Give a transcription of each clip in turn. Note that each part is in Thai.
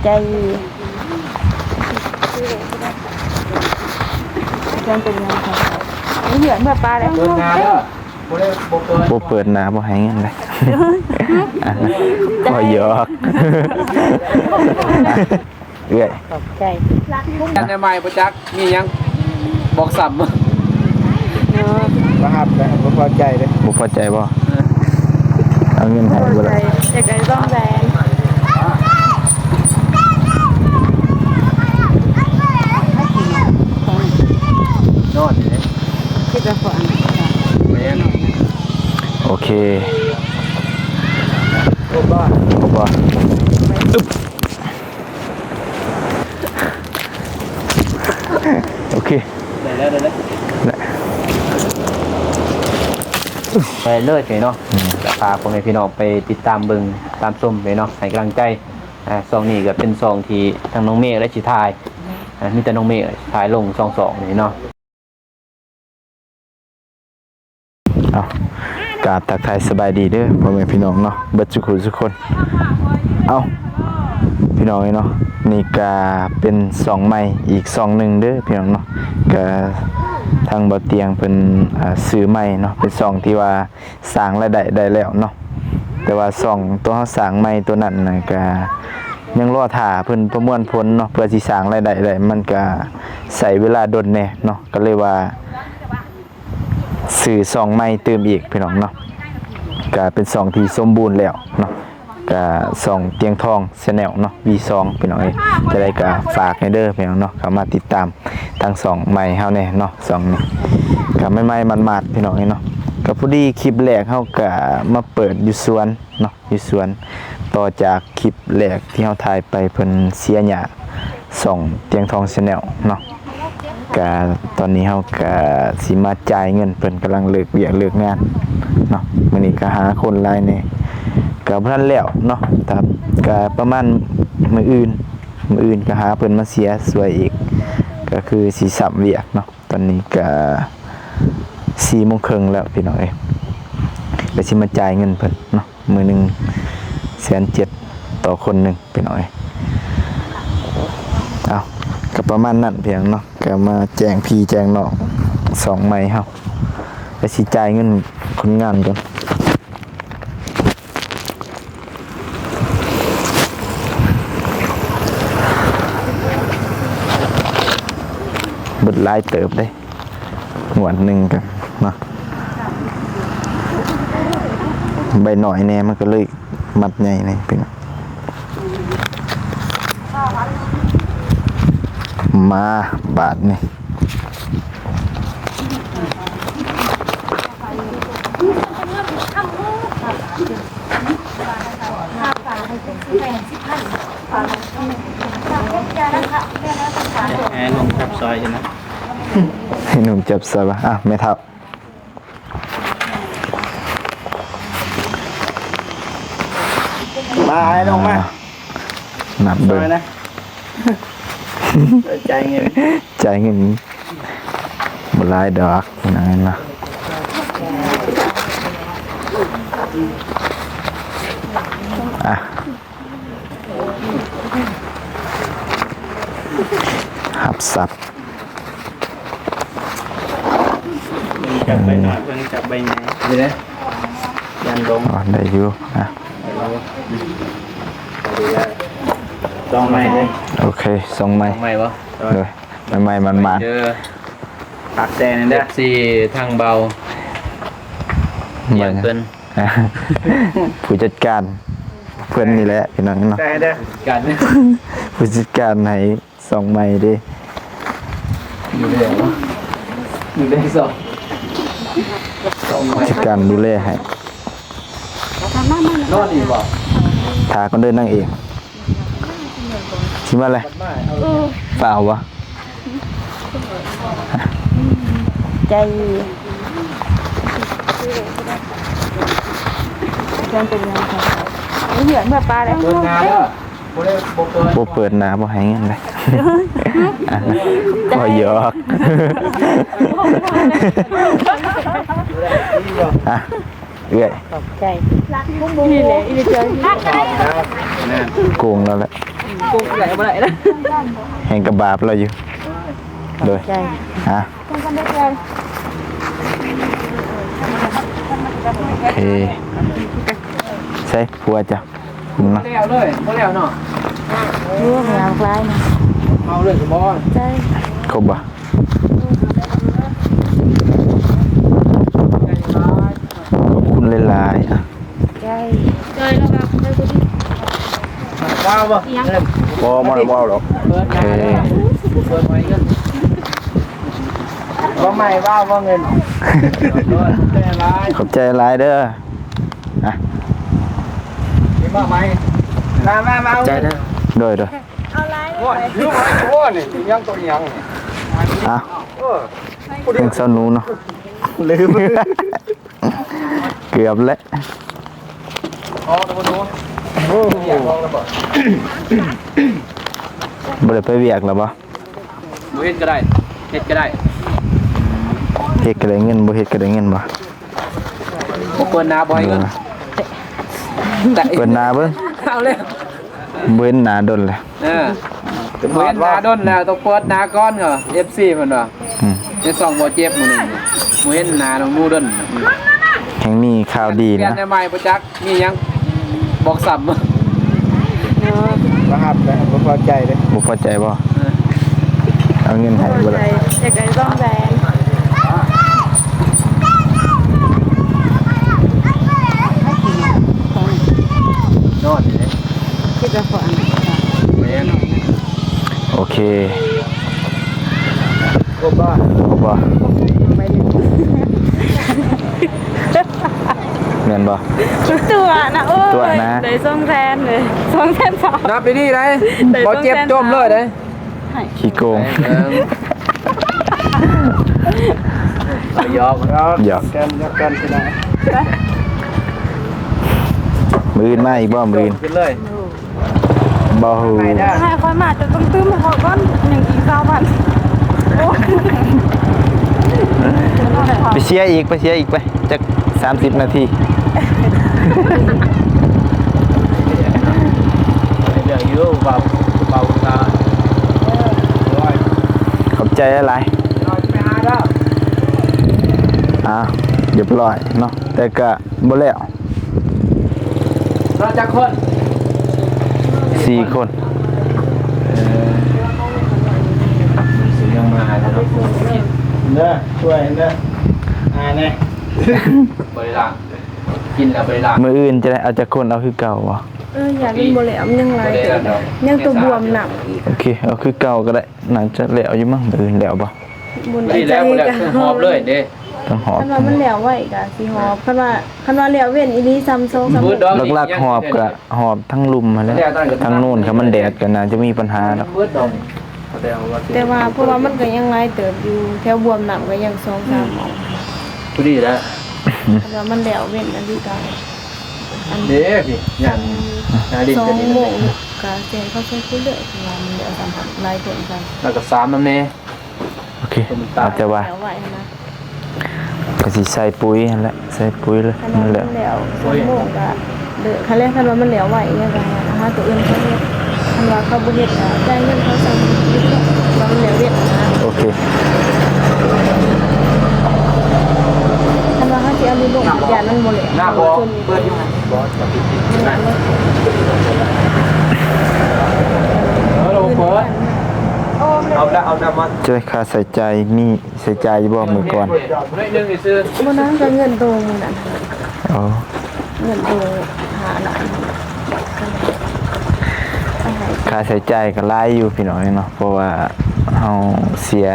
ใจเพื่อนเป็นยังไงนี่เหยื่อเมื่อปลาแล้วบ่เปิดหน้าบ่ให้เงินเลยบ่หยอกเอ้ยตกใจกันใหม่ประจักษ์มียังบอกสับมั้ง บ่ฮับเลยบ่พอใจเลยบ่พอใจบ่เอาเงินให้บ่ล่ะอยากได้ต้องแบนนอนเลย คิดว่าฝัน โอเคบ่โอเคได้แล้วไปเลิศเลยเนาะจะพาพ่อแม่พี่น้องไปติดตามเบิ่งตามชมเลยเนาะให้กำลังใจซองนี้ก็เป็นซองที่ทั้งน้องเมฆและชิทายมีแต่น้องเมฆถ่ายลงซองนี่เนาะกราบทักทายสบายดีเด้อพ่อแม่พี่น้องเนาะเบิดทุกคนเอาพี่น้องเนาะนี่ก็เป็นซองใหม่อีกซองหนึ่งเด้อพี่น้องเนาะก็ทางบ่เตียงเพิ่นซื้อใหม่เนาะเป็นซองที่ว่าสร้างรายได้แล้วเนาะแต่ว่าซองตัวเฮาสร้างใหม่ตัวนั้นน่ะก็ยังรอท่าเพิ่นประมวลผลเนาะเพื่อสิสร้างรายได้มันก็ใช้เวลาดนแน่เนาะก็เลยว่าสื่อซองใหม่เติมอีกพี่น้องเนาะก็เป็นซองที่สมบูรณ์แล้วเนาะก็ซองเตียงทองChannelเนาะ V2 พี่น้องจะได้ก็ฝากให้เด้อพี่น้องเนาะเข้ามาติดตามทั้งซองใหม่เฮาแน่เนาะซองนี้ก็ใหม่ๆมันๆพี่น้องเนาะก็พอดีคลิปแรกเฮาก็มาเปิดอยู่สวนเนาะอยู่สวนต่อจากคลิปแรกที่เฮาถ่ายไปเพิ่นเสียหญ้าส่องเตียงทองChannelเนาะก็ตอนนี้เฮาก็สิมาจ่ายเงินเพิ่นกำลังเลิกเวียกเลิกงานเนาะมื้อนี้ก็หาคนหลายแน่ก็บ่ทันแล้วเนาะครับก็ประมาณมื้ออื่นก็หาเพิ่นมาเสียสวยอีกก็คือสิสับเวียกเนาะตอนนี้ก็4:30 นแล้วพี่น้องแล้วสิมาจ่ายเงินเพิ่นเนาะมื้อนึง170,000ต่อคนนึงพี่น้องเอาก็ประมาณนั้นเพียงเนาะก็มาแจ้งพี่แจ้งน้อง2ไม้เฮาแล้วสิจ่ายเงินคนงานก่อนเบิดหลายเติบเด้งวดนึงกันเนาะใบหน่อยแน่มันก็เลยมัดใหญ่นี่พี่น้องมาบาทนี่ให้ลงจับซอยใช่ไหมให้หนุ่มจับซอยป่ะไม่ทับมาให้ลงมานับเบิ้งนะจ่ายเงินบลายดอกนั่นนะหับสับจับใบหน่อยเพิ่งจับใบไหนดีเลยยันลงได้อยู่ซองใหม่เลยโอเคซองใหม่วะเลยใหม่มันมาปักแดงนั่นแหละสี่ทางเบาอย่างเพิ่นผู้จัดการเพื่อนนี่แหละพี่น้องเนาะการผู้จัดการให้ซองใหม่ดิอยู่ได้ซองผู้จัดการดูแลให้นอนอีกบ่ถาคนเดินนั่งเองชิมอะไรเปล่าวะใจเพื่อนเป็นยังไงนี่เหยื่อเมื่อปลาแล้วบ่เปิดหน้าบ่ให้เงินเลยบ่หยอกเอ้ยตกใจนี่แหละอีเจอโกงแล้วแหละ กุ้งไหลมาไหนนะ แห่งกับบาปเราอยู่โดย ใจ ฮะ ต้องกันได้ใจ โอเคใช่ผัวจ้ะเนาะ แล้วเลยบ่แล้วเนาะ รู้ว่าหยาบคล้ายนะ เมาเลยสมบูรณ์ ใจ ครบบ่ขอบคุณหลายๆอ่ะ ใจใจแล้วก็ใจกูดิ ว้าวบ่ บ่มาว้าวหรอกโอเค เปิดไว้กันว่าใหม่ว่าเงินใจร้าย ขอบใจหลายเด้ออ่ะ มีบ้าไหมมาใจเด้อ โดย โอ้ยโอ้ยนี่ยังตัวยัง อ่ะเรื่องเศร้าหนูเนาะ ลืม เกือบแล้ว อ๋อตัวนู้นโอ้ยลองแล้วบ่ บ่ได้ไปเวียกแล้วบ่ เฮ็ดก็ได้เฮ็ดก็ได้ เฮ็ดก็ได้เงินบ่เฮ็ดก็ได้เงินบ่ บ่เปิดหน้าบ่ให้เงิน เปิดหน้าเบิ่ง เอาเลย บ่เห็นหน้าดนเลย เปิดหน้าด้นแล้วต้องเปิดหน้าก้อนเหรอ FC เพิ่นว่า อืม จะส่องบ่เจ็บมื้อนี้บ่เห็นหน้าน้องนูด้น แห่งมีข่าวดี เปลี่ยน นะ ได้ใหม่บ่จักมีหยังบอกซ้ำ เนาะ ครับบ่พอใจเด้ บ่พอใจบ่เอาเงินให้บ่ ใจ ล่ะ ใจไก่ต้องแบน นอนนี่ คิดจะฝัน แม่น โอเค บ่บ้า ครบบ่ ไม่ได้ แม่นบ่ ตัวนะโอ้ย ตัวนะ เลยส่งแทนเลยส่งแทนสอง นับไปนี่ได้บ่เจ็บจมเลยได้ ขี้โกง ยอก หยอก กันสิได้ มื้ออื่นมาอีกบ่มื้ออื่น กินเลย บ่ฮู้ ให้คอยมาจะต้องตื้มให้เขาก้อน1กิโลพันโอ้ ไปเชียร์อีกไปจัก30 นาที เรื่องอยู่เบาตา ขอบใจหลาย ไปหาแล้ว ๆเรียบร้อยเนาะแต่ก็บ่แล้ว เราจะคน 4 คน ยังมาแล้วเนาะ เด้อช่วยเด้อแน่ บริลางกินแล้วบริลาง มื้ออื่นจะได้เอาจักคนเอาคือเก่าบ่ อยากกินโบแหลมยังไรยังตัวบวมหนักอีก โอเคเอาคือเก่าก็ได้น่าจะแล้วอยู่มั้งมื้ออื่นแล้วบ่ บุญ บริแล้วบริแล้วหอบเลยเด้ ต้องหอบ คันว่ามันแล้วไว้กะสิหอบคันว่าแล้วเว้นอีนี้ซ้ำโซ่ซ้ำ หลักๆหอบก็หอบทั้งลุมมาแล้วทั้งนู่นครับมันแดดก็น่าจะมีปัญหาแล้ว เบิดดอก แต่ว่าเพราะว่ามันก็ยังไรเติบอยู่แถวบวมหนักก็ยัง2-3หมอ ผู้ดีแล้ว คันว่ามันแล้วเว้นอันนี้ก็อัน เด้พี่ยันนาดินจะดี 2 โม เลย งก็เจนเขาใช้ผู้เลือกว่ามันแล้วสัมผัสหลายคนกัน แล้วก็3น้ำแน่ โอเคอาจจะว่า แล้วไว้นะ ก็สิใส่ปุ๋ยนั่นแหละใส่ปุ๋ยเลย คัน นั่ ว่าน แห มั ละ นแล้ว2 โมงก็เด้อคันแรกคันว่ามันแล้วไว้เนี่ยก็หาตัวอื่นเขาเฮ็ดคันว่าเขาบ่เฮ็ดก็จ่ายเงินเขาซ้ำนิดเดียวว่ามันแล้วเว้นนะ โอเค คันว่าเขาสิเอาไปลงยานมันบ่แล้ว หน้าบ่เปิดอยู่บ่จะปิดเราเปิดเอาน้ำมัน ช่วยค่าใส่ใจมีใส่ใจอยู่บ่มื้อก่อน ได้นึงนี่ซื้อ บ่นั้นก็เงินตรงนั่น อ๋อ เงินตรงหาหลาน ค่าใช้จ่ายก็หลายอยู่พี่น้องเนาะเพราะว่าเฮาเสีย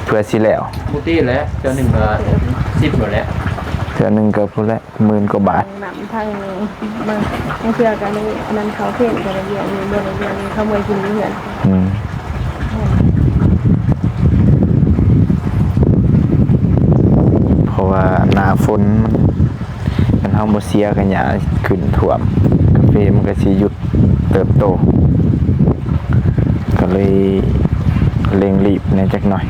เพื่อสิแล้ว มูตี้แล้วเจ้าหนึ่งก็10หมดแล้ว เทื่อหนึงก็พุ่นละ10,000กว่าบาท นำทางบางเทื่อก็นี่อันนั้นเขาเพ่นก็ได้เรียนมีบ่ได้เรียนเขาบ่กินเหือน อืมเพราะว่าหน้าฝนมันเฮาบ่เสียกันหญ้าขึ้นท่วมกาแฟมันก็สิหยุดเติบโต ก็เลยเร่งรีบในจักหน่อย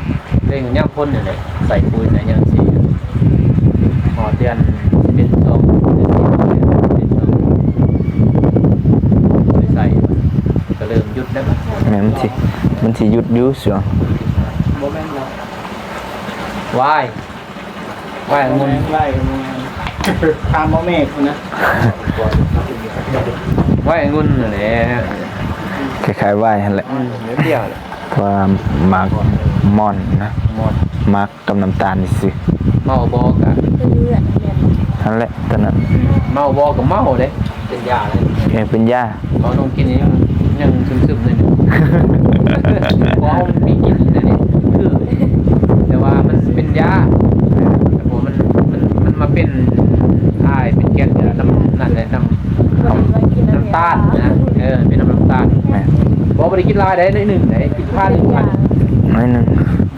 เร่งย่างพ่นนี่แหละใส่ปุ๋ยใส่ย่างสีหอเดือนเป็น2เป็น2ใส่ หยุดแล้ว แม่นมันสิหยุดอยู่ช่วง โมเมนต์เรา วาย โม งุ่น เมนต์ไล่ทำโมเมนต์นะ วายงุ่นอะไร คล้ายๆว่ายนั่นแหละ เปรี้ยวเลย ว่ามักม่อนนะ หมด มักกับน้ำตาลนี่สิ เมาบอกอะ เป็นเลือดแม่น นั่นแหละตอนนั้น เมาบอกกับเมาเลยเป็นยาเลย เป็นยา เขาต้องกินนี่ยังซึมๆเลยเนี่ยเพราะมีกินแต่นี่คือแต่ว่ามันเป็นยาแต่พอมันมาเป็นอ้ายเป็นแก๊สน้ำนั่นเลยน้ำตาลนะเป็นน้ำตาล แม่น บอกไม่ได้กินลายได้หนึ่งไหนกินผ้าหนึ่งพัน น้อยหนึง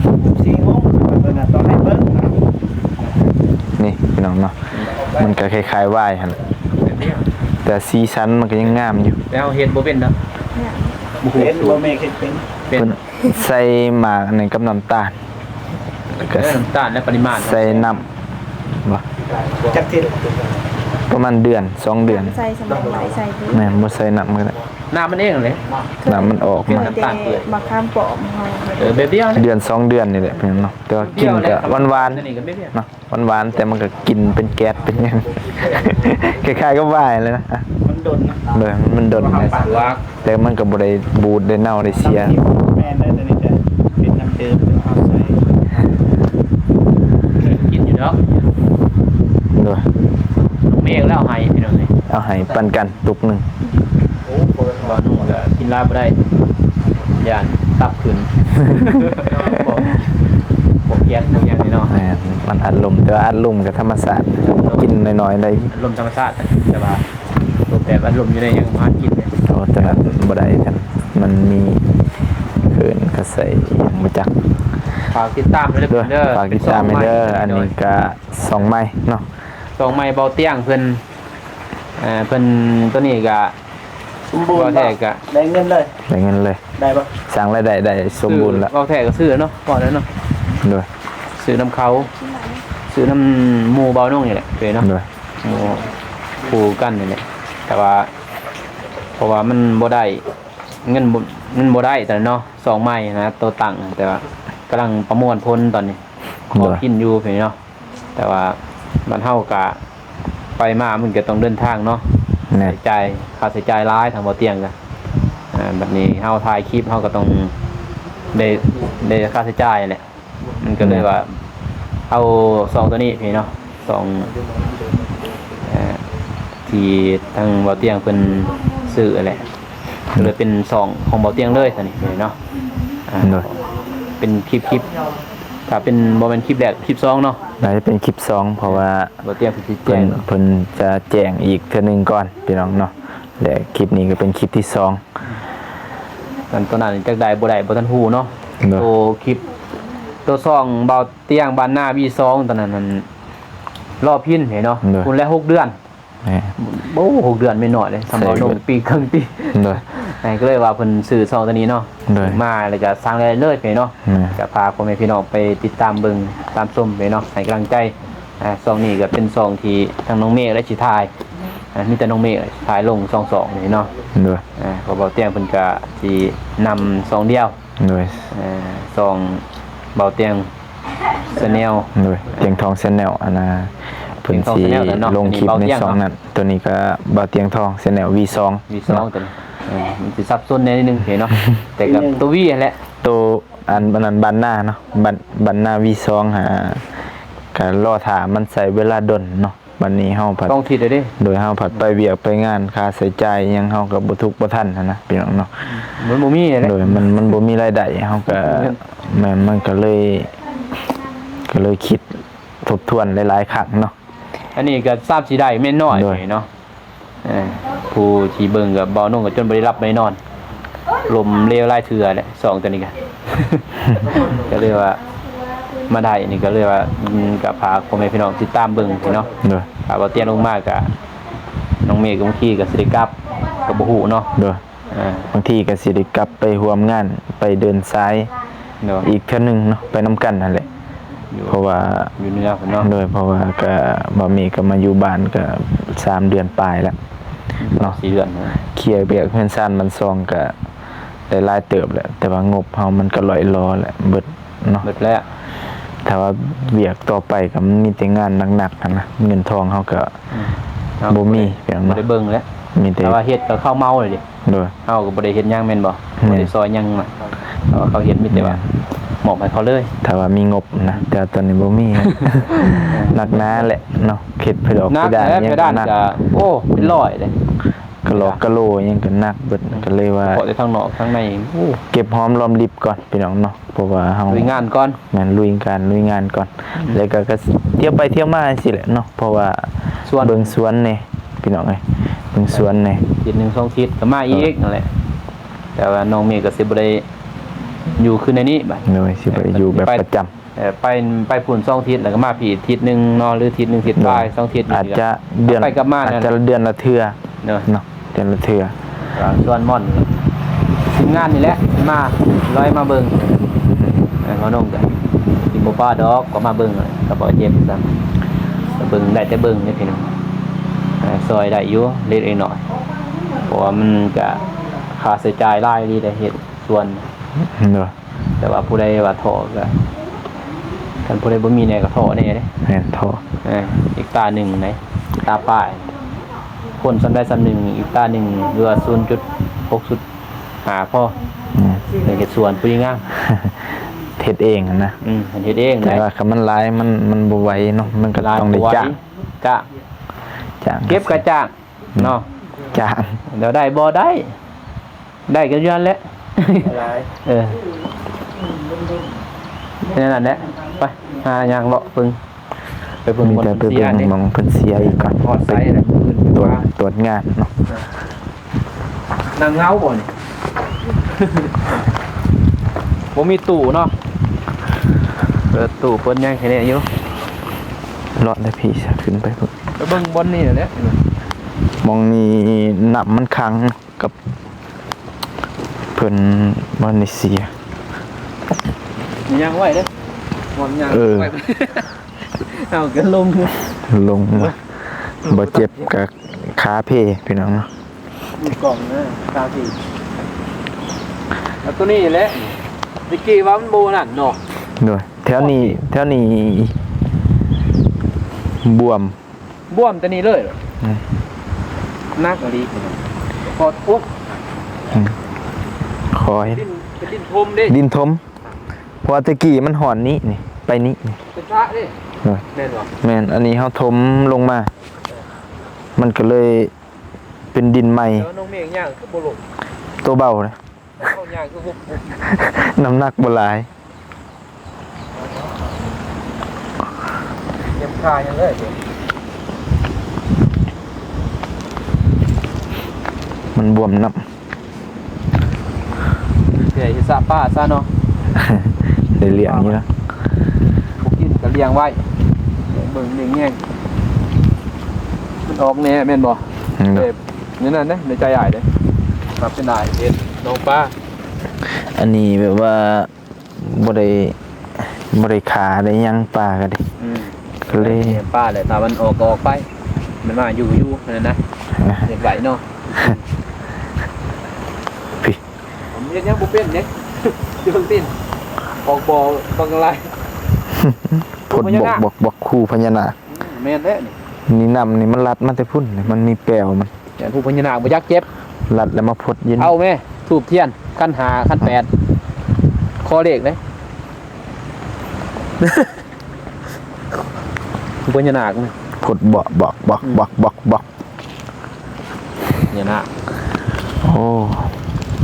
4 โมงเพิ่นน่ะต้องให้เบิ่ง นี่พี่น้องเนาะมันก็คล้ายๆว่ายหั่นแหละแต่สีสันมันก็ยังงามอยู่ แล้วเห็ดโบเป็นนะบุก เป็นโมเมนต์เป็น เป็น เพิ่นใส่หมากในกับน้ำตาลแล้วก็ น้ำตาลและปริมาณ ใส่น้ำบ่ จักทิศ ประมาณเดือน2เดือน ใส่สมัยไหลใส่ดิ แม่นบ่ใส่น้ำก็ได้ น้ำมันเองเลย น้ำมันออกมา น้ำตาลเปื่อย บักข้ามปอมเฮา เบี้ยว เดือน2เดือนนี่แหละพี่น้องเนาะแต่ว่ากินก็หวาน นี่ก็เบี้ยว ๆเนาะหวานๆแต่มันก็กินเป็นแก๊สเป็นหยัง คล้ายๆกับว่ายเลยนะอ่ะ มันดนนะ เลยมันดนนะ ว่า แต่มันก็บ่ได้บูดได้เน่าได้เสีย แม่นได้แต่นี่จะเป็นน้ำเดิมเป็นข้าวใส กินอยู่แล้ว โดย เมฆแล้วไห้พี่น้องเลย เอาให้ปันกันตุกหนึง บอนุ่งก็กินลาบได้ย่านตับขึ้นบอกแยกอย่างนี้เนาะ แม่นมันอัดลมแต่ว่าอัดลมกับธรรมศาสตร์กินน้อยๆได้ ลมธรรมชาติแต่ว่าตัวแบบอารมณ์อยู่ในยังมากินเลย โอ้แต่ว่าบ่ได้กันมันมีเขินก็ใส่อหยังบ่จัก ฝากติดตามด้วย ด้วยฝากติดตามให้เด้ออันนี้ก็2ไม้เนาะ สองไม้เบาเตี้ยงเพิ่นเพิ่นตัวนี้ก็ สมบูรณ์ บ่แท้ก็ ได้เงินเลย ได้เงินเลย ได้ปะ สร้างรายได้ได้สมบูรณ์แล้ว เบาแท้ก็ซื้อเนาะก่อนแล้วเนาะ ด้วย ซื้อน้ำเขาซื้อน้ำหมูเบานุ่งนี่แหละเนาะ ด้วย หมูคู่กันนี่แหละแต่ว่าเพราะว่ามันบ่ได้เงินบ่ได้แต่เนาะสองไม้นะตัวตั้งแต่ว่ากำลังประมวลผลตอนนี้ขอกินอยู่เพิ่นเนาะแต่ว่าบ้านเฮากะไปมามันก็ต้องเดินทางเนาะ แน่ ใช้จ่ายค่าใช้จ่ายหลายทางบ่เตียงกันแบบนี้เฮาถ่ายคลิปเฮาก็ต้องได้ค่าใช้จ่ายแหละมันก็เลยว่าเอาซองตัวนี้พี่เนาะซองที่ทางบ่เตียงเพิ่นซื้อแหละก็เลยเป็นซองของบ่เตียงเลยซั่นนี่พี่เนาะด้วย เป็นคลิปถ้าเป็นบ่แม่นคลิปแรกคลิป2เนาะ น่าจะเป็นคลิป2เพราะว่า บ่เตียงเพิ่นสิแจ้ เพิ่ ง นเพิ่นจะแจ้งอีกเทื่อหนึงก่อนพี่น้องเนาะและคลิปนี้ก็เป็นคลิปที่2 กันตัวนั้นจักได้บ่ได้บ่ทันฮู้เนาะ เนาะ ตัวคลิปตัวซองเบาเตียงบ้านหน้า V2 ตอนนั้นมันรอบพินเห็นเนาะคุณแล้ว6 เดือน แหม่ โอ้6 เดือนไม่น้อยเลยสำหรับ ใช่ ลงปีครึ่งปี ด้วย ก็เลยว่าเพิ่นซื้อซองตัวนี้เนาะ ด้วย มาแล้วก็สร้างรายได้เลยไปเนาะ แหม่ ก็พาพ่อแม่พี่น้องไปติดตามเบิ่งตามชมไปเนาะให้กำลังใจซองนี้ก็เป็นซองที่ทางน้องเมฆและสิทายมีแต่น้องเมฆถ่ายลง2นี่เนาะ ด้วย เพราะเบาเตียงเพิ่นก็สินำซองเดียว ด้วย ซองเบาเตียงสแนล ด้วยเตียงทองแชนแนลอันน่ะเพิ่นสิ เตียงทอง Channel แล้วเนาะ ลงคลิป อันนี้ ใน เบาเตียง สอง เนาะ นั้นตัวนี้ก็บ่าวเตียงทองแชนแนล V2 V2 ตัวนี้มันสิซับซ้อนนิดนึงเห็นเนาะ แต่กับตัว V นั่นแหละ ตัวอันนั้นบันหน้าเนาะบันหน้า V2 หาก็รอถามันใส่เวลาดนเนาะบัดนี้เฮาผัด ต้องทิศเลยดิ โดยเฮาผัดไปเวียกไปงานค่าใช้จ่ายหยังเฮาก็บ่ทุกข์บ่ทันหั้นนะพี่น้องเนาะ เหมือนบ่มีนั่นแหละ โดยมันบ่มีรายได้เฮาก็มันก็เลยคิดทบทวนหลายๆครั้งเนาะ อันนี้ก็ทราบสิได้ไม่น้อย ด้วย เนาะผู้ที่เบิ่งก็บ่นุ่งก็จนบ่ได้รับไม่นอน ลมเลวหลายเทื่อแหละ2ตัวนี้ก็ ก็เลยว่ามาได้นี่ก็เลยว่าก็พาพ่อแม่พี่น้องติดตามเบิ่งเนาะ โดย ถ้าว่าเตี้ยลงมากก็น้องเมฆบางทีก็สิได้กลับก็บ่ฮู้เนาะ โดยบางทีก็สิได้กลับไปร่วมงานไปเดินสาย เนาะ อีกเทื่อนึงเนาะไปนํกันนั่นแหละ อยู่ เพราะว่า อยู่เหนือพุ่นเนาะ โดยเพราะว่าก็บ่มีก็มาอยู่บ้านก็3 เดือนปลายแล้วเนาะ 4 เดือนนะ เคลียร์เบียกเพื่อนซ่านมันซองก็ ได้หลายเติบแหละแต่ว่างบเฮามันก็ลอยรอแหละเบิดเนาะ หมดแล้ว ถ้าว่าเวียกต่อไปก็มันมีแต่งานหนักๆนะเงินทองเฮาก็บ่มีเพียง บ่ เนาะ ได้เบิ่งแล้ว มีแต่ แต่ว่าเฮ็ดก็เข้าเมาเลยดิ โดย เฮาก็บ่ได้เฮ็ดหยังแม่นบ่ แม่ บ่ น ได้ซอยหยังน่ะแต่ว่าเขาเฮ็ดมีแต่ว่าหมอบให้เขาเลย ถ้าว่ามีงบนะแต่ตอนนี้บ่มี หนักหนาแหละเนาะเข็ดไปดอก นัก ไปด้าน แล้ว ยัง ไปด้าน หนัก ก็โอ้เป็นร้อยเลย กะโหลกกะโหลยังก็หนักเบิดก็เลยว่า พอแต่ทางนอกทางในโอ้ เก็บหอมรอมริบก่อนพี่น้องเนาะเพราะว่าเฮา ลุยงานก่อน แม่นลุยงานก่อนแล้วก็เที่ยวไปเที่ยวมาจังซี่แหละเนาะเพราะว่า ส่วน เบิ่งสวนนี่พี่น้องเอ้ยเบิ่งสวนนี่ ทิศหนึง2ทิศก็มาอีกนั่นแหละแต่ว่าน้องเมฆก็สิบ่ได้อยู่คืนในนี้บัด โดยสิไปอยู่แบบประจำ ไปพุ่น2ทิศแล้วก็มาพี่ทิศหนึงเนาะหรือทิศหนึงทิศปลาย2ทิศ อาจจะเดือน ไปกลับมา อาจ นั่น จะเดือนละเทื่อ เนาะ เนาะเดือนละเทื่อ ส่วนม่อนทีมงานนี่แหละมาร้อยมาเบิ่งเขาน้องกันสิบ่ป้าดอกก็มาเบิ่งเลยก็บ่เจ็บซ้ํก็เบิ่งได้แต่เบิ่งนี่พี่น้องซอยได้อยู่เล็กน้อยเพราะว่ามันก็ค่าใช้จ่ายหลายดีได้เฮ็ดส่วน เนาะ แต่ว่าผู้ใดว่าท้อก็คันผู้ใดบ่มีแน่ก็ท้อแน่เด้ แม่นทอ อีกตาหนึ่งไหนตาป้ายคนซ้ำได้ซ้ำหนึ่งอีกตาหนึ่งเรือ0.6 หาพ่อ อืม ในเฮ็ดสวนปุ้ยงาม เฮ็ดเองนะ เฮ็ดเอง แต่ว่าคันมันหลายมันบ่ไหวเนาะมันก็ ลาย ต้องได้ ตัว จ้าง จ้าง จ้าง เก็บกระจ้างเนาะ จ้าง เดี๋ยวได้บ่ได้กันยันแหละนั่นแหละไปหาอย่างเลาะปึงไปปึง มี บน แต่ไป เสี เบิ่ ย ง นี่ หมองเพิ่นเสียอีกก่อน ฮอดไซ ไป ส์น่ะ ตรวจงานเนาะ นางเงาบ่นี่ บ่มีตู้เนาะเปิดตู้เพิ่นยังแค่นี้อยู่ เลาะได้พี่จะขึ้นไปพุ่น ไปเบิ่งบนนี่แหละ มองนี่น้ำมันขังกับเพิ่นบ่ได้เสีย มียังไว้เด้อหมอนยัง เออ ไว้เอากันลง ลงมาบ่เจ็บกับขาเพพี่น้องเนาะ มีกล่องนะตาสีแล้วตัวนี้แหละตะกี้ว่ามันโบนั่นเนาะ ด้วยแถวนี้บวม บ่วมตัวนี้เลยเหรอ อืม นักอะลีพอปุ๊บ คอย เป็นดินทมดิ ดินทมเพราะว่าตะกี้มันหอนนี้นี่ไปนี้นี่ เป็นพระดิ ด้วย แม่นบ่ แม่นอันนี้เฮาทมลงมา มันก็เลยเป็นดินใหม่ แล้วน้องเมฆย่างคือบ่ลง ตัวเบานะ เข้าย่างคือบ่ น้ำหนักบ่หลาย เต็มคายังเลยเดี๋ยว มันบวมน้ เดี๋ยวสิสะป้าซะเนาะ ำ ได้เลี้ยงอยู่แล้ว พวกกินก็เลี้ยงไว้เบิ่งเลี้ยงแง่งมันออกแน่แม่นบ่เจ็บนี่นั่นนะในใจใหญ่เด้ครับเป็นได้เฮ็ดน้องป้า อันนี้แบบว่าบ่ได้ขาได้หยังปลาก็ดิก็เลย ป้าเลยถ้ามันออกก็ออกไป มันมาอยู่นั่นนะเด็กไหวเนาะ พี่ ผมเรียนยังบุเป็นเนี่ยที่เพิ่งตินออกบ่อบางอะไร พดบอกคู่พญานาค แม่นแท้นี่ นี่นำนี่มันรัดมาแต่พุ่นนี่มันมีแปลวมัน อย่างผู้พญานาคบ่ยักเจ็บ รัดแล้วมาพดยิน เอาแม่ทูบเทียนขั้นหาขั้นแปดคอเลขเลยผู้พญานาคนี่ พดบอก พญานาค โอ้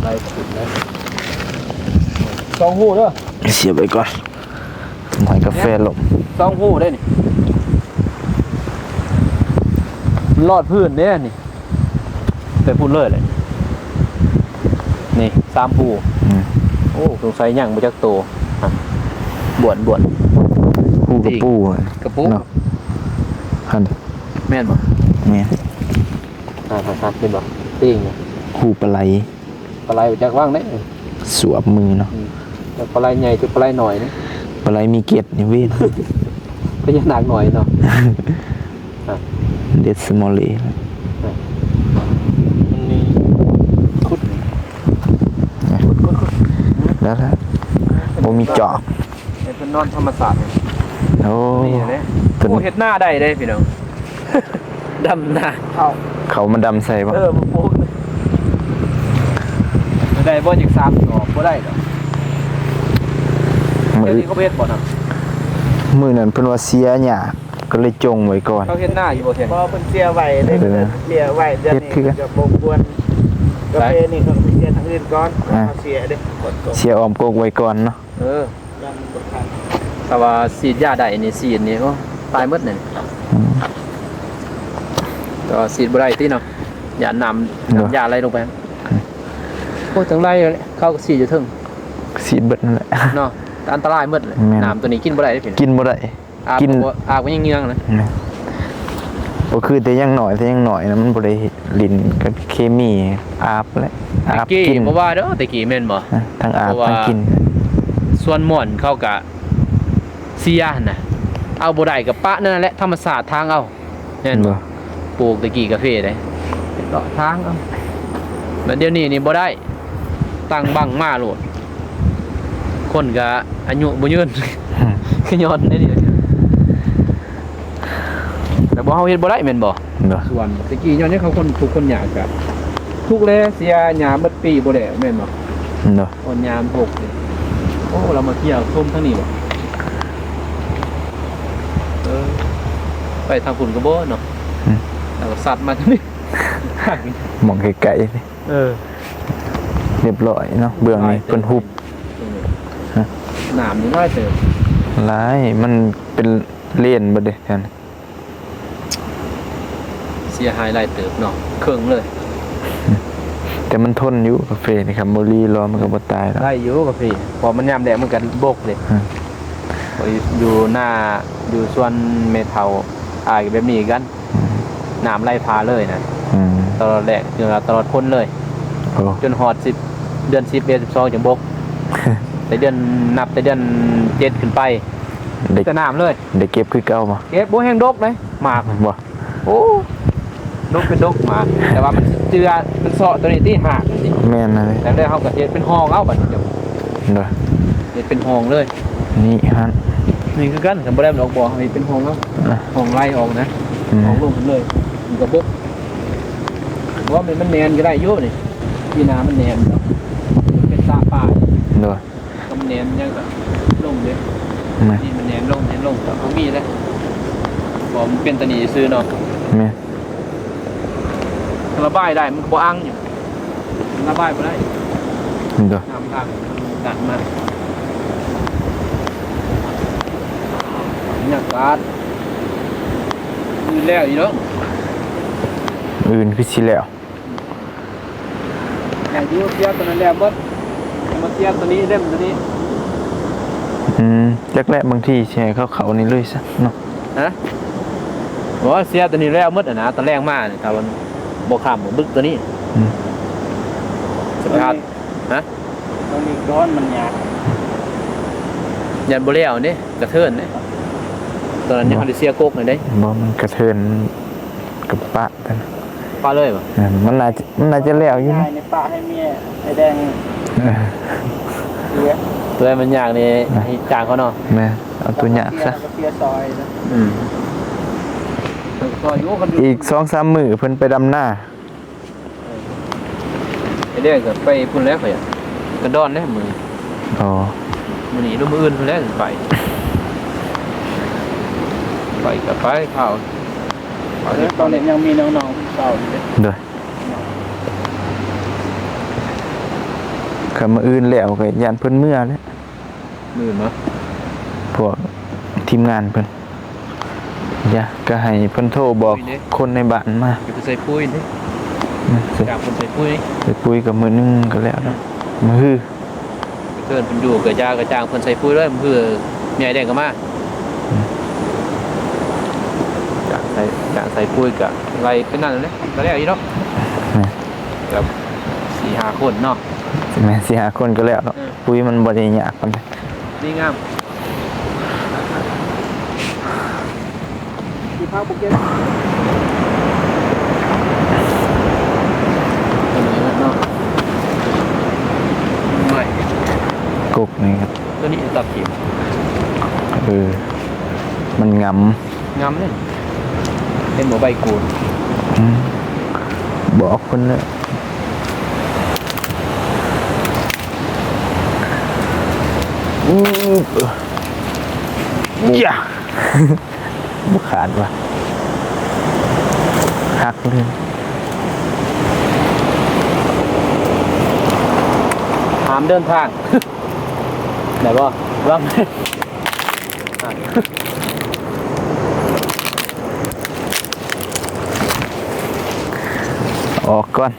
ไล่ขุดเลยสองหูเด้อ เสียไปก่อนหน่อยกาแฟลม สองหูได้นี่มันรอดพื้นเนี่ยนี่ไปพูดเลยนี่3หู โอ้สงสัยยังบ่จักโตอ่ะบวน คู่กับปู กระปุก เนาะหันดิ แม่นบ่ แม่น ครับเป็นบ่ติง คู่ปลาไหล ปลาไหลจักว่างได้ สวบมือเนาะ แต่ปลาไหลใหญ่คือปลาไหลหน่อยนี่ ปลาไหลมีเกล็ดนี่เว้น พญานาคหน่อยเนาะ เด็ดสมอลเล มันนี่คุด แล้วบ่มีจอก เพิ่นนอนธรรมศาสตร์ โอ้ นี่เด้ ตัว โอ้เฮ็ดหน้าได้เด้พี่น้อง ดำหน้าเข้า เขามาดำใส่บ่ บ่ปลูกได้บ่อีก3ดอกบ่ได้ดอก มื เดี๋ยว อ นี้เขาเฮ็ดบ่น่ะ มือนั้นเพิ่นว่าเสียหญ้าก็เลยจงไว้ก่อน เขาเฮ็ดหน้าอยู่บ่เห็น พอเพิ่นเสียไว้ได้ เออ เสียไว้เดี๋ยว เฮ็ดคือกัน นี้จะบ่ควรกาแฟนี่เขาไปเสียทางอื่นก่อนเขาเสียเด้กดตก เสียออมโกกไว้ก่อนเนาะ เออ ยันบ่ทัน ถ้าว่าฉีดยาได้นี่ฉีดนี่โอ้ตายหมดนี่ อืม ก็ฉีดบ่ได้ติเนาะยาน้ำยาอะไรลงไปโอ้ทั้งไรเลยเขาก็ฉีดอยู่ถึง สีดเบิดนั่นแหละ เนาะอันตรายหมดเลย แม่น น้ำตัวนี้กินบ่ได้เด้พี่ กินบ่ได้ อาบ กิน อาบก็ยังเงื้องๆนะ บ่คือแต่ยังหน่อยนะมันบ่ได้ลิ้นกับเคมีอาบและ ตะ อาบ กี้ กิน บ่ว่าเด้อตะกี้แม่นบ่ ทั้งอาบ เพราะว่า ทั้งกิน ส่วนหม่อนเขาก็เสียหั่นน่ะเอาบ่ได้กับปะนั่นแหละธรรมศาสตร์ทางเอาแม่นบ่ ปลูกตะกี้กาแฟได้เลาะทางเอาแล้วเดี๋ยวนี้นี่บ่ได้ตั้งบังมาโลดคนก็อายุบ่ยืน คือย้อนได้ดิแต่บ่เฮาเฮ็ดบ่ได้แม่นบ่ เนาะ ส่วนตะกี้ย้อนนี้เขาคนทุกคนยากก็ทุกแลเสียหญ้าเบิดปีบ่ได้แม่นบ่ เนาะ อ่อนยามพกนี่โอ้เรามาเที่ยวชมทางนี้บ่เออไปทางฝุ่นก็บ่เนาะแล้วก็สัตว์มาทางนี้ มองไกลๆนี่ เออ เรียบร้อยเนาะเบื้องนี้เพิ่นฮุบ ฮะ หนามนี่น้อยเติบ หลายมันเป็นเลนบ่เด้ท่าน เสียหายหลายเติบเนาะเครื่องเลย แต่มันทนอยู่กาแฟนี่ครับบ่รีรอมันก็บ่ตายแล้ว ได้อยู่กับพี่พอมันยามแดดมันก็บกเลย ฮะ พออยู่หน้าอยู่ส่วนเมทัลอายแบบนี้กันน้ำไล่พาเลยนะ อืม ตลอดแรกจนตลอดพ้นเลย โอ้ จนฮอด10เดือน10เดือน12จังบก แต่เดือนนับแต่เดือน7ขึ้นไป ได้ จะน้ำเลย ได้เก็บคือเก่าบ่ เก็บบ่แห้งดกเลยหมาก บ่ โอ้ดกเป็นดกหมากแต่ว่ามันเจือมันเสาะตัวนี้ที่หากนี่ แม่นนะเลย แล้วได้เฮาก็เฮ็ดเป็นห้องเอาบัดนี้เดี๋ยว เนาะ เฮ็ดเป็นห้องเลย นี่ฮะ นี่คือกันกันบ่ได้มันออกบ่ให้เป็นห้องเอาห้องไล่ออกนะ อืม ห้องลงเลยมันก็บกว่ามันแนนก็ได้อยู่นี่พี่นามันแนนเนาะมันเป็นตาป่า เนาะ ก็มันแนนยังก็ลงเด้ แม่ นี่มันแนนลงแต่บ่มีแล้วบ่มันเป็นตะหนีซื้อเนาะ แม่ ระบายได้มันบ่อังอยู่มันระบายบ่ได้ เนาะ น้ำทางดันมาบรรยากาศมีแล้วอีกเนาะ อื่นคือสิแล้ว แต่ที่เทียบตัวนั้นแล้วบ่มาเทียบตัวนี้เล่มตัวนี้ แรกๆบางทีแชร์เขานี่เลยซะเนาะ ฮะบอกว่าเสียตัวนี้แล้วหมดอ่ะนะตอนแรกมาเนี่ยถ้ามันบ่ข้ามบ่บึกตัวนี้ อืม สภาพฮะ ตรงนี้ก้อนมันยาก ยันบ่แล้วนี่กระเทินนี่ตอนนั้นยังได้เสียโกกเลยเด้ บ่มันกระเทินกับปะกัน ปลาเลยบ่ มันน่าจะแล้วอยู่ ยา นะ ยในป่าให้เมียไอ้แดง เออ เสีย ตัวมันยากนี่ให้จ้างเขาเนาะ แม่เอาตัวหยากซะ เสียซอยนะ ก็อยู่คน อีก 2-3 มื้อเพิ่นไปดำหน้า ไอ้เด้ก็ไปพุ่นแล้วข่อยกระดอนแน่มือ อ๋อ มื้อนี้ดูมื้ออื่นพุ่นแล้วไปก็ไปข้าว ตอนนี้ยังมีน้องๆเก่าอยู่เลย เด้อคันมื้ออื่นแล้วก็ย่านเพิ่นเมื่อแล้ว มื้อเนาะ พวกทีมงานเพิ่นอย่าก็ให้เพิ่นโทรบอกคนในบ้านมา อย่าไปใส่ปุ้ยนี่ สิ จากคนใส่ปุ้ยนี่ ไปคุยกับมื้อนึงก็แล้วเนาะมื้อ เพิ่นเพิ่นอยู่กับยากระจางเพิ่นใส่ปุ้ยเลยเพื่อใหญ่แดงก็มาจากใส่ปุ้ยก็ไล่เป็นนั่นเลยก็แล้วอีเนาะกับ4-5คนเนาะ แม่นสิหาคนก็แล้วเนาะคุยมันบ่ได้ยากปานใด ดีงาม ที่พักบุกเก็ต เนาะไม่ ตัดถิ่ม มันง งามเลยเป็นหัวใบกูด ำบอกคนเลยอย่า บุขาดว่ะหักเลย หามเดินทาง ไหนบ่ว่างไหม ออกก่อน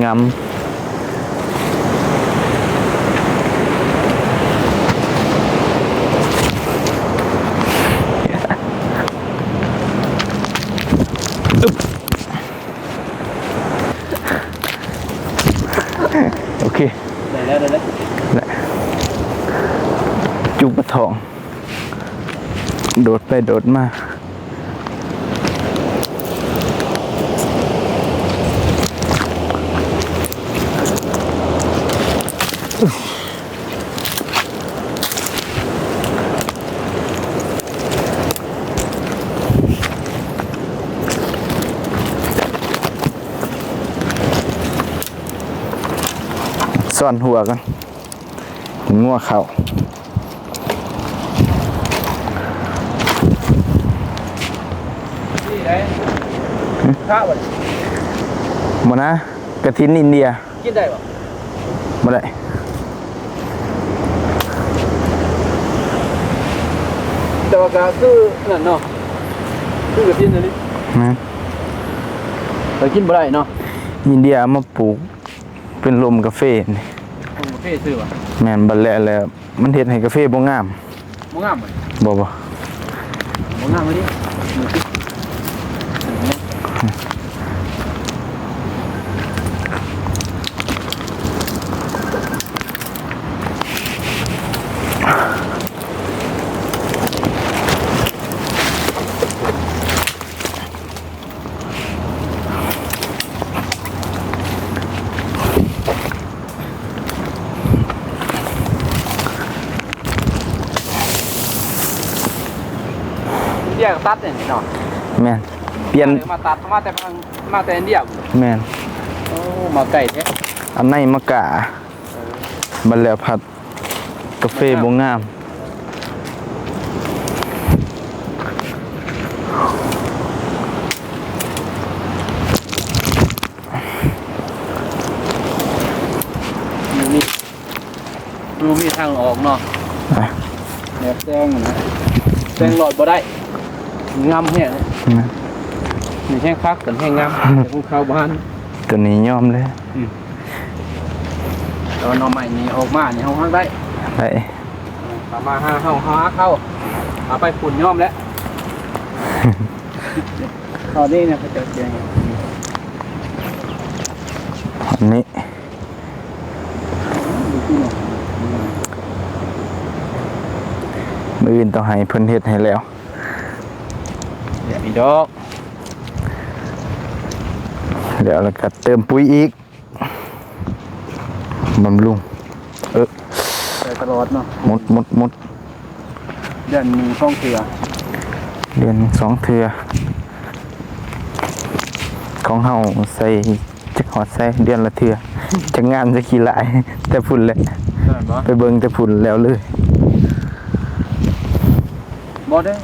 งำโอเค ได้แล้ว จุกปะทอง โดดไปโดดมาซ่อนหัวกันงัวเข่านี่ได้ข้าวบ่ หมดนะกระถินอินเดีย กินได้บ่ หมดเลย แต่ว่าก็คือนั่นเนาะคือกระทินอันนี้ นะ เรากินบ่ได้เนาะ อินเดียเอามาปลูกเป็นลมกาแฟนี่ คนกาแฟซื้อว่ะ แม่นบัดแล้วแล้วมันเฮ็ดให้กาแฟบ่งาม บ่งามบ่ บ่ บ่งามบ่ดิมือติเดียตัดนี่เนาะ แม่นเปลี่ยน มาตัดมาแต่อินเดีย แม่น โอ้มาไก่แท้ อันในมะกะบัดแล้วผัดกาแฟบ่งาม มีทางออกเนาะ อ่ะ แบบแซงนะแซงหลอดบ่ได้งามแฮะ นะ มีแห้งคักแต่แห้งงามแต่ของเขาบ้าน ตัวนี้ยอมเลย แต่ว่าน้องใหม่นี่ออกมานี่เฮาฮักได้ ได้ สามารถเฮาเข้าเอาไปฝุ่นย่อมแล้วตอนนี้เนี่ยเขาจะเจียง อันนี้มื้ออื่นต้องให้เพิ่นเฮ็ดให้แล้ว เดี๋ยวอีดอก เดี๋ยวแล้วก็เติมปุ๋ยอีกบำรุงใส่ตลอดเนาะ หมด เดือนมีช่องเสือ เดือน2เทื่อของเฮาใส่จักหอดใส่เดือนละเทื่อจักงานจะขี้หลาย แต่ฝุ่นแหละ เห็นบ่ ไปเบิ่งแต่ฝุ่นแล้วเลย บ่ได้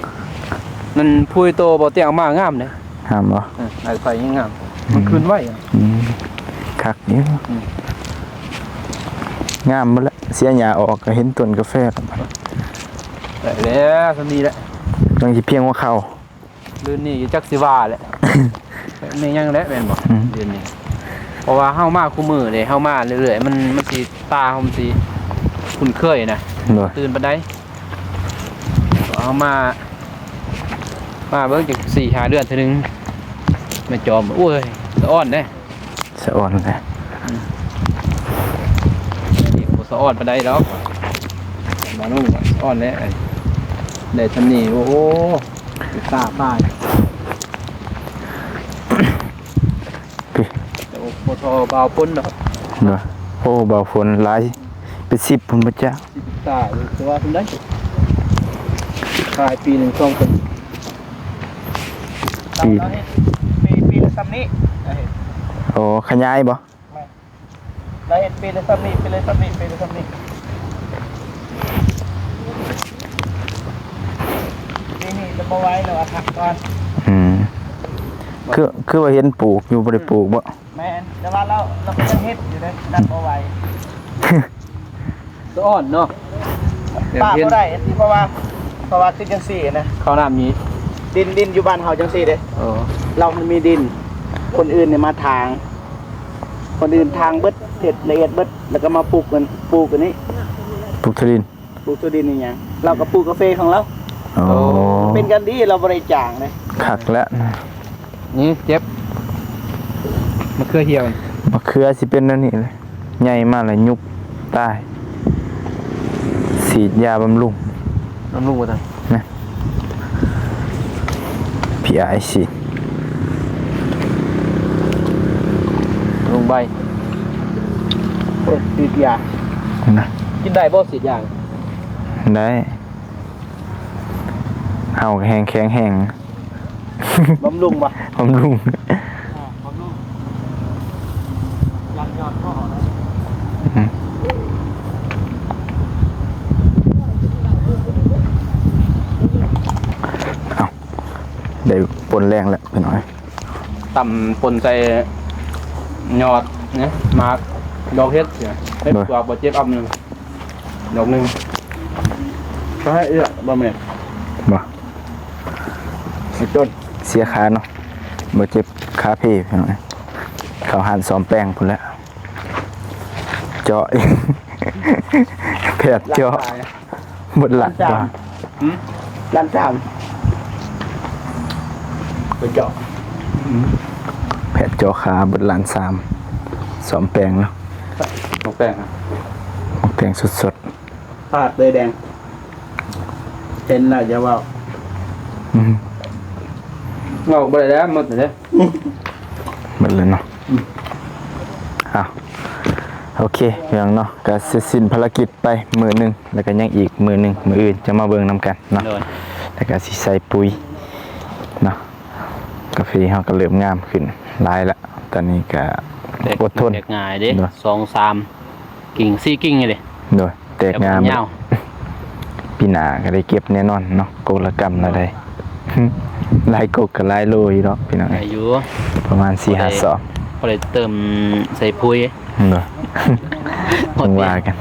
นั่นพุยโตบ่เตียงมางามเด้ ห้ามบ่ ไอ้ไฟยังงามมันคืนไว้ คักเด้งามหมดละเสียหญ้าออกก็เห็นต้นกาแฟแล้ว ได้แล้วสำนีแหละ บางทีเพียงว่าเขา ลื่นนี่จักสิว่าแหละนี่ยังแล้วแม่นบ่เดือนนี้เพราะว่าเฮามาคู่มือเด้เฮามาเรื่อยๆมันสิตาเฮามันสิคุ้นเคยนะ โดย ตื่นปานใดเอามาเบิ่งจัก 4-5 เดือนเทื่อนึงไม่จอมโอ้ยสะอ้อนเด้ สะอ่อนเลย นี่บ่สะอ้อนปานใดดอกมานุ่งสะอ้อนแล้วได้ทำนี่โอ้โหตาป้าย พี่ แต่บ่ทอบ่เอาปนดอก โดย โอ้บ่าวฝนหลายเป็น10พุ่นบ่จ๊ะ ตายแต่ว่าทำได้ขายปีหนึ่ง2คน ปี ปีละซ้ำนี้ โอ้ขยายบ่ เราเห็นปีละซ้ำนี้ปีละซ้ำนี้ปีละซ้ำนี้นี่จะมาไว้เราถักก่อน อืมคือว่าเห็นปลูกอยู่บ่ได้ปลูกบ่ แม่นแต่ว่าเราก็ยังเฮ็ดอยู่เลยดันมาไว้ ตัวอ่อนเนาะ ป้าก็ได้ที่เพราะว่าคือจังสี่นะ ข้าวน้ำนี้ ดินอยู่บ้านเฮาจังสี่เด้ เออ เรามันมีดิน คนอื่นเนี่ยมาทาง คนอื่นทางเบิดเผ็ดละเอียดเบิดแล้วก็มาปลูกกันนี้ ปลูกทุเรียน ปลูกตัวดินนี่ยังเราก็ปลูกกาแฟของเรา โอ้ เป็นกันดีเราบริจาคเลย คักแล้วนะ นี่เจ็บมะเขือเหี่ยว มะเขือสิเป็นแนวนี้เลยใหญ่มากเลยยุบตายฉีดยาบำรุง น้ำลูกมาทาง นะพี่ไอฉีด ลงใบ ติดยา นะ กินได้บ่สิอย่าง ได้เอาแห้งแข็งแห้ง บำรุงบ่ บำรุง ยันยอดพ่อ อืมเอาได้ปนแรงแล้วไปหน่อย ต่ำปนใส่ยอดเนี่ยมากดอกเฮ็ดเนี่ยให้ตัวบ่เจ็บอับหนึ่งดอกหนึ่งก็ให้เอื้อบะเม็ด บ่ ให้จน เสียขาเนาะบ่เจ็บขาเพ่ไปหน่อยเขาหันซ้อมแป้งพุ่นแล้ว เจาะ แผดเจาะหมดหลักว่า ล้านสาม ไปเจาะ แผดเจาะขาบนหลาน3ซ้อมแป้งแล้ว ดอกแป้งอ่ะ แป้งสด พาดเลยแดงเห็นน่ะจะว่า ๆอืม เอาบ่ได้แล้วหมดเลย หมดเลยเนาะอ้าวโอเคเพียงเนาะก็เสร็จสิ้นภารกิจไปมื้อหนึงแล้วก็ยังอีกมื้อหนึงมื้ออื่นจะมาเบิ่งนํกันเนาะ เลย แล้วก็สิใส่ปุ๋ยเนาะกาแฟเฮาก็เริ่มงามขึ้นหลายละตอนนี้ก็อดทน เด็กง่ายเด้ เนอะ 2-3กิ่ง4กิ่งเลย โดยแตกงาม ยาว ปีหน้าก็ได้เก็บแน่นอนเนาะโกลกรรมละได้ หลายกกก็หลายโลอยู่เนาะพี่น้อง อายุ ประมาณ 4-5 สอบ พอได้เติมใส่ปุ๋ย เนาะ ต้องว่ากัน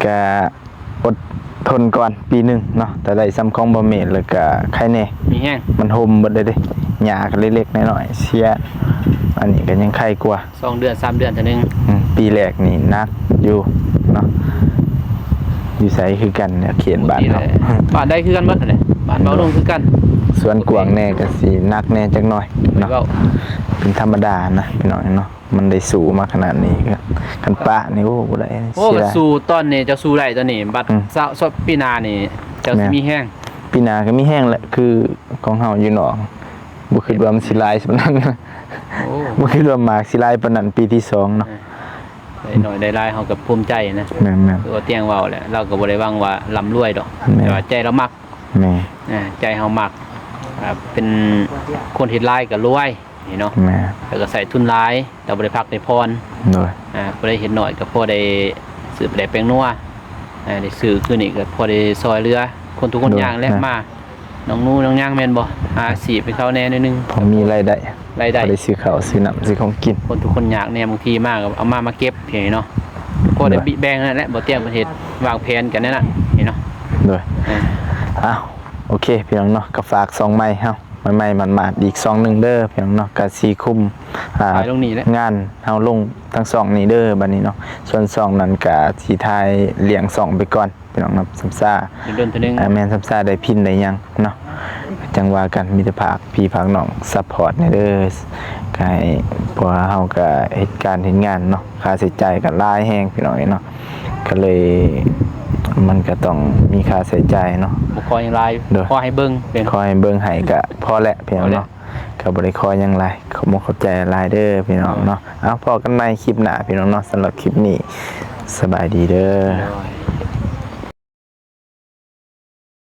ก็อดทนก่อนปีหนึงเนาะแต่ได้ซ้ำของบ่เมดแล้วก็ใครแน่ มีแห้ง มันห่มเบิดเลยเด้หญ้าก็เล็กๆน้อยๆเสียอันนี้ก็ยังไข้กว่า 2 เดือน 3 เดือนเท่านึง ปีแรกนี่หนักอยู่เนาะอยู่ไสคือกันเนี่ยเขียนบ้านเนาะ บ้านได้คือกันเบิดนั่นแหละบ้านเบาลงคือกัน ส่วนกวางแน่ก็สิหนักแน่จักหน่อย ไม่ เนาะ เว้า เป็นธรรมดานะพี่น้องเนาะมันได้สูงมาขนาดนี้ก็กันปะนี่โอ้บ่ได้ โอ้ เสีย ก็ ดาย สู้ตอนนี้เจ้าสู้ได้ตอนนี้บัด อืม เช้าปีหน้านี่เจ้าสิมีแห้ง ปีหน้าก็มีแห้งแหละคือของเฮาอยู่หนองบ่คิดว่ามันสิหลายสำนั้นนะ โอ้ บ่คิดว่าหมากสิหลายปานนั้นปีที่สองเนาะ ได้หน่อยได้หลายเฮาก็ภูมิใจนะ แม่น คือว่าเตียงเว้าแหละเราก็บ่ได้หวังว่าร่ำรวยดอก แม่ แต่ว่าใจเรามัก ๆแม่ ใจเฮามักเป็นคนเฮ็ดลายก็รวยนี่เนาะ แม่ แล้วก็ใส่ทุนหลายแต่บ่ได้พักได้พร โดย บ่ได้เฮ็ดน้อยก็พอได้ซื้อไปได้แป้งนัวได้ซื้อคือนี่ก็พอได้ซอยเรือคนทุกคนอย่างแลกมาน้องนูน้องย่างแม่นบ่สีไปเขาแน่นิดนึง พอมีรายได้ รายได้ พอได้ซื้อข้าวซื้อน้ำซื้อของกิน คนทุกคนอยากเนี่ยบางทีมากเอามาเก็บเพียงนี้เนาะพอได้บิแบ่งนั่นแหละบ่เตรียมประเทศวางแผนกันนั่นน่ะนี่เนาะ โดยอ้าวโอเคพี่น้องเนาะก็ฝาก2ไม้เฮาใหม่ๆมันมาดอีก2นึงเด้อพี่น้องเนาะก็สิคุม ขายลงนี่แหละ งานเฮาลงทั้ง2นี่เด้อบัดนี้เนาะส่วน2นั้นก็สิทายเลี้ยง2ไปก่อนพี่น้องเนาะซัมซ่า เดินตัวนึง แม่นซัมซ่าได้พินได้หยังเนาะจังว่ากันมีแต่ภาคพี่ภาคน้องซัพพอร์ตในเด้อก็ให้เพราะว่าเฮาก็เฮ็ดการเฮ็ดงานเนาะค่าใช้จ่ายก็หลายแฮงพี่น้องเนาะก็เลยมันก็ต้องมีค่าใช้จ่ายเนาะ บ่คอยอย่างไร เด้อ ขอให้เบิ่งเป็น คอยเบิ่งให้ก็พอแล้วพี่น้องเนาะ ก็บ่ได้ขอหยังหลายขอบ่เข้าใจหลายเด้อพี่น้องเนาะเอาพอกันใหม่คลิปหน้าพี่น้องเนาะสำหรับคลิปนี้สบายดีเด้อ